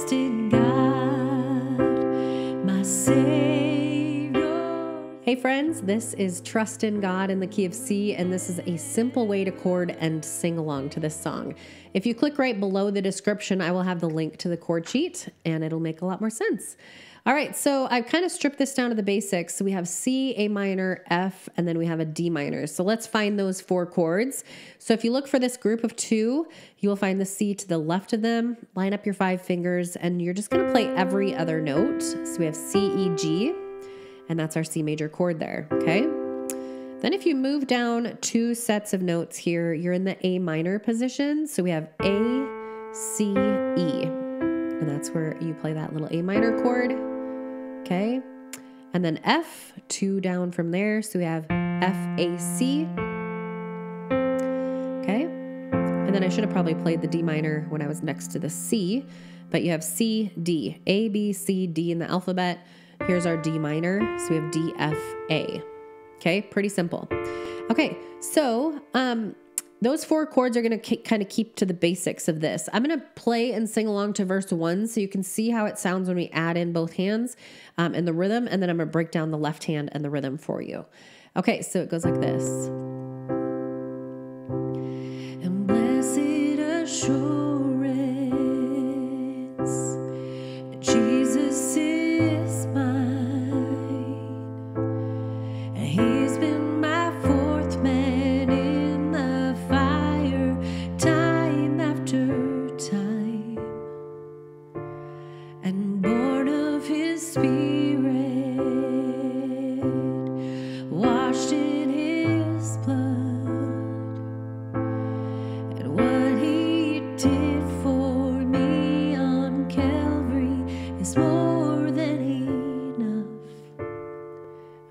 trust in God, my Savior. Hey friends, this is Trust in God in the key of C, and this is a simple way to chord and sing along to this song. If you click right below the description, I will have the link to the chord sheet, and it'll make a lot more sense. All right, so I've kind of stripped this down to the basics. So we have C, A minor, F, and then we have a D minor. So let's find those four chords. So if you look for this group of two, you will find the C to the left of them. Line up your 5 fingers, and you're just going to play every other note. So we have C, E, G, and that's our C major chord there, okay? Then if you move down 2 sets of notes here, you're in the A minor position. So we have A, C, E, and that's where you play that little A minor chord. Okay, and then F, 2 down from there, so we have F, A, C. Okay, and then I should have probably played the D minor when I was next to the C, but you have C, D, A, B, C, D in the alphabet. Here's our D minor, so we have D, F, A. Okay, pretty simple. Okay, so those 4 chords are going to kind of keep to the basics of this. I'm going to play and sing along to verse 1 so you can see how it sounds when we add in both hands and the rhythm, and then I'm going to break down the left hand and the rhythm for you. Okay, so it goes like this. And blessed assurance, Jesus is mine, and he's been my fourth man in the fire, time after time, and born of his spirit, washed in his blood, and what he did for me on Calvary is more than enough.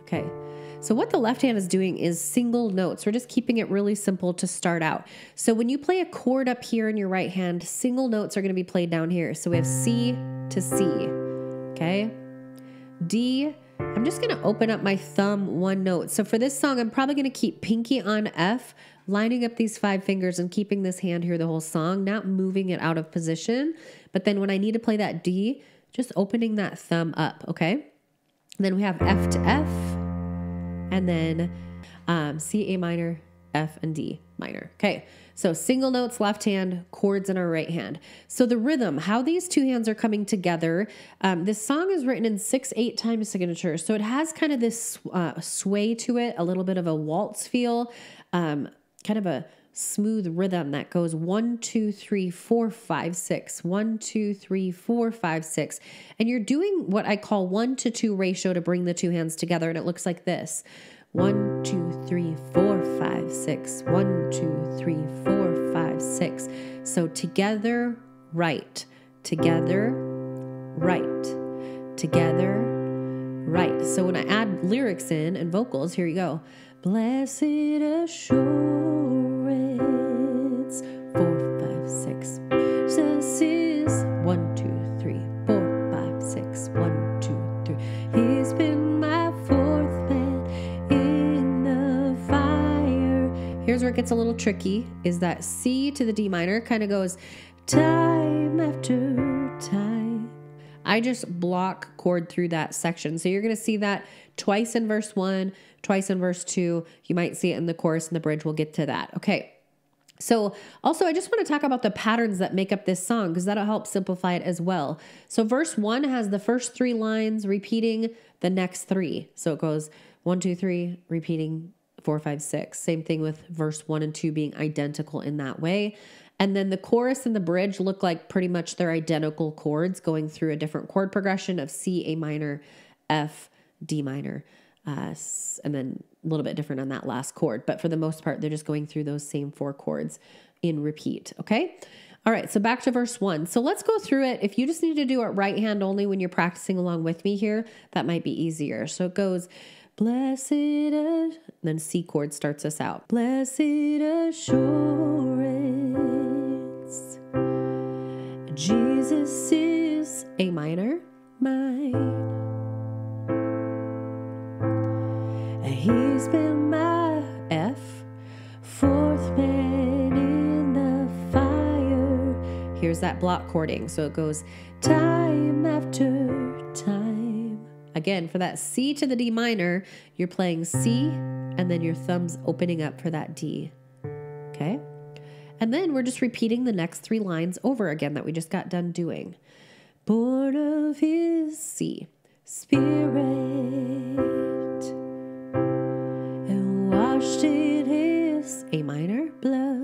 Okay, so what the left hand is doing is single notes. We're just keeping it really simple to start out. So when you play a chord up here in your right hand, single notes are going to be played down here. So we have C to C, okay? D, I'm just going to open up my thumb 1 note. So for this song, I'm probably going to keep pinky on F, lining up these 5 fingers and keeping this hand here the whole song, not moving it out of position. But then when I need to play that D, just opening that thumb up, okay? And then we have F to F, and then C, A minor, F, and D minor. Okay, so single notes, left hand, chords in our right hand. So the rhythm, how these 2 hands are coming together, this song is written in 6/8 time signature. So it has kind of this sway to it, a little bit of a waltz feel, kind of a smooth rhythm that goes 1, 2, 3, 4, 5, 6, 1, 2, 3, 4, 5, 6. And you're doing what I call 1-to-2 ratio to bring the 2 hands together. And it looks like this. 1, 2, 3, 4, 5, 6. 1, 2, 3, 4, 5, 6. So together, right. Together, right. Together, right. So when I add lyrics in and vocals, here you go. Blessed assurance, 4, 5, 6. Jesus is 1, 2, 3, 4, 5, 6. 1, 2, 3. He's been my fourth man in the fire. Here's where it gets a little tricky, is that C to the D minor kind of goes time after time. I just block chord through that section. So you're going to see that twice in verse 1, twice in verse 2. You might see it in the chorus and the bridge. We'll get to that. Okay. So also I just want to talk about the patterns that make up this song, because that'll help simplify it as well. So verse 1 has the first 3 lines repeating the next 3. So it goes 1, 2, 3, repeating 4, 5, 6. Same thing with verse 1 and 2 being identical in that way. And then the chorus and the bridge look like pretty much they're identical chords going through a different chord progression of C, A minor, F, D minor, and then a little bit different on that last chord. But for the most part, they're just going through those same 4 chords in repeat, okay? All right, so back to verse 1. So let's go through it. If you just need to do it right hand only when you're practicing along with me here, that might be easier. So it goes, blessed, and then C chord starts us out. Blessed assurance, Jesus is A minor, mine. He's been my F, fourth man in the fire. Here's that block chording. So it goes time after time. Again, for that C to the D minor, you're playing C and then your thumb's opening up for that D. Okay? And then we're just repeating the next 3 lines over again that we just got done doing. Born of his C, Spirit, and washed in his A minor blood.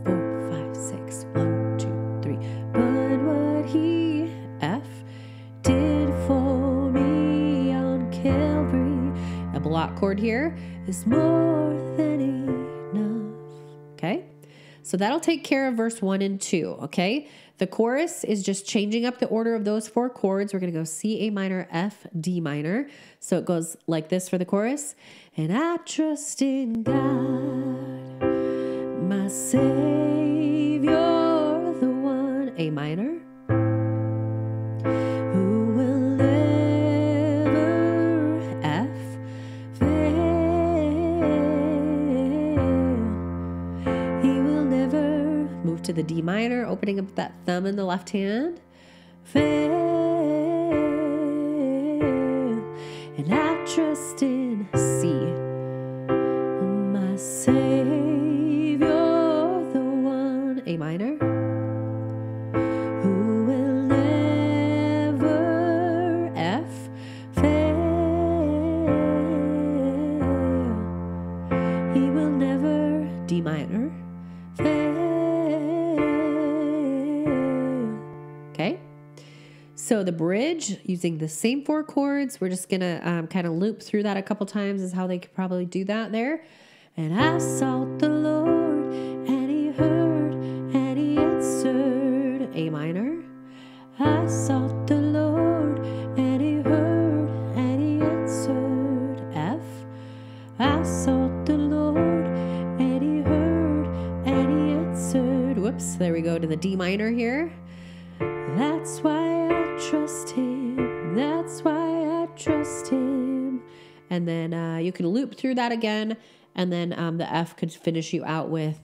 4, 5, 6, 1, 2, 3. But what he, F, did for me on Calvary, a block chord here, is more than enough. Okay? So that'll take care of verse 1 and 2, okay? The chorus is just changing up the order of those 4 chords. We're going to go C, A minor, F, D minor. So it goes like this for the chorus. And I trust in God, my Savior, the one, A minor, who will never, F, fail. He will never, move to the D minor, opening up that thumb in the left hand, fail. And I trust in C, my Savior, the one, A minor, who will never, F, fail. He will never, D minor, fail. Okay? So the bridge, using the same 4 chords, we're just going to kind of loop through that a couple times is how they could probably do that there. And I sought the Lord, and he heard, and he answered, A minor. I sought the Lord, and he heard, and he answered, F. I sought the Lord, and he heard, and he answered. Whoops, there we go to the D minor here. That's why I trust him. That's why I trust him. And then you can loop through that again. And then the F could finish you out with,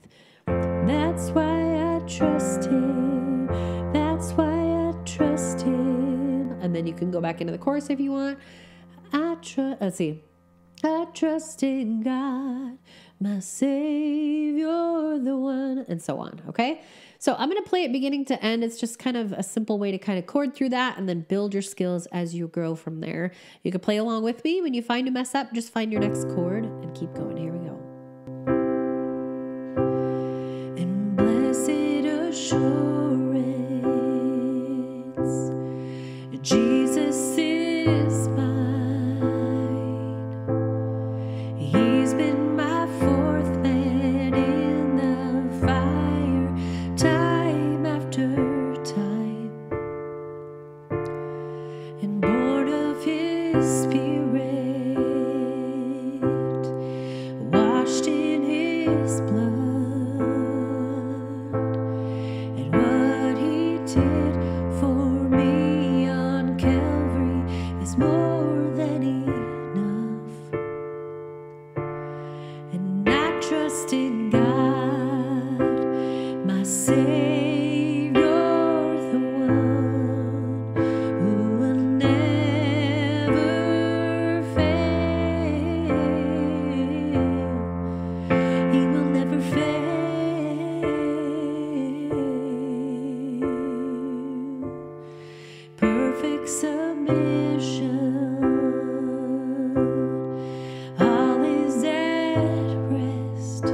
that's why I trust him. That's why I trust him. And then you can go back into the chorus if you want. Let's see. I trust in God, my Savior, the one, and so on. Okay? So I'm going to play it beginning to end. It's just kind of a simple way to kind of chord through that and then build your skills as you grow from there. You can play along with me. When you find you mess up, just find your next chord and keep going. Here we go. And blessed assurance, Jesus is mine. He's been my fourth man in the fire, time after time, and born of his Spirit, washed in his blood, and what he did for me on Calvary is more than enough. And I trust in God, my Savior, the one who will never fail. He will never fail. Perfect submission, all is at rest.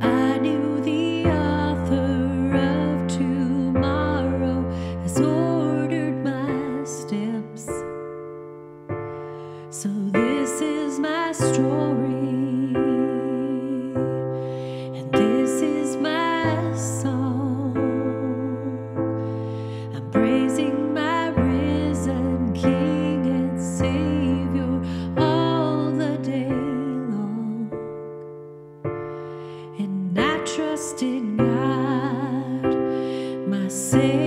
I knew the author of tomorrow has ordered my steps. So this is my story, and this is my song. I'm praising my risen King and Savior all the day long. And I trust in God, my Savior,